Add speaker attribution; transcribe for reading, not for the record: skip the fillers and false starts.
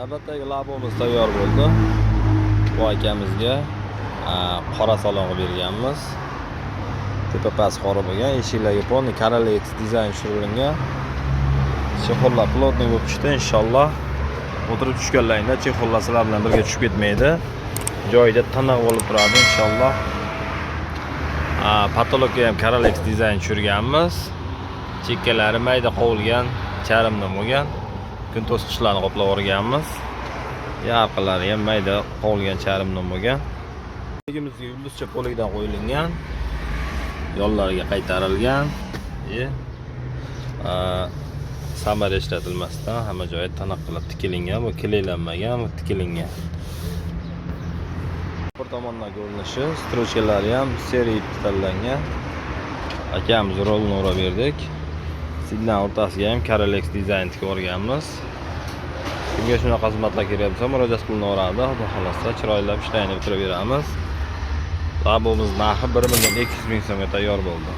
Speaker 1: Navbatdagi labomiz tayyor bo'ldi. Bu akamizga qora salon berganmiz. Tepa past qora bo'lgan, eshiklarga ponni Karalex dizayn tushirilgan. Chexollar plotniy bo'lib tushdi, inshaalloh. O'tirib tushganlaringda chexollar sizlar bilan birga tushib ketmaydi. Joyida tiniq bo'lib turadi, inshaalloh. Patologga ham Karalex dizayn tushirganmiz. Chekkalari mayda qovilgan, charimdan bo'lgan. Kun to'sqichlarni qoplab o'rganmiz. Yarqilari ham mayda qovilgan charimdan bo'lgan. Ligimizga yulduzcha polikdan qo'yilgan. Yo'llariga qaytarilgan. Samara ishlatilmasdan hamma joyi tiniq qilib tikilingan, bu kelaylanmagan, bu tikilingan. Bir tomondan ko'rinishi, strochkalari ham seriy tanlangan. Akamiz rolni o'rab berdik. Sidlan o'rtasiga ham Karalex dizayn tikib o'rganmiz. Kimga shunaqa xizmatlar kerak bo'lsa, murojaat qilinaveradi. Xudo xolasa chiroylab ishlayni bitirib beramiz. Labomiz narxi 1 200 ming so'mga tayyor bo'ldi.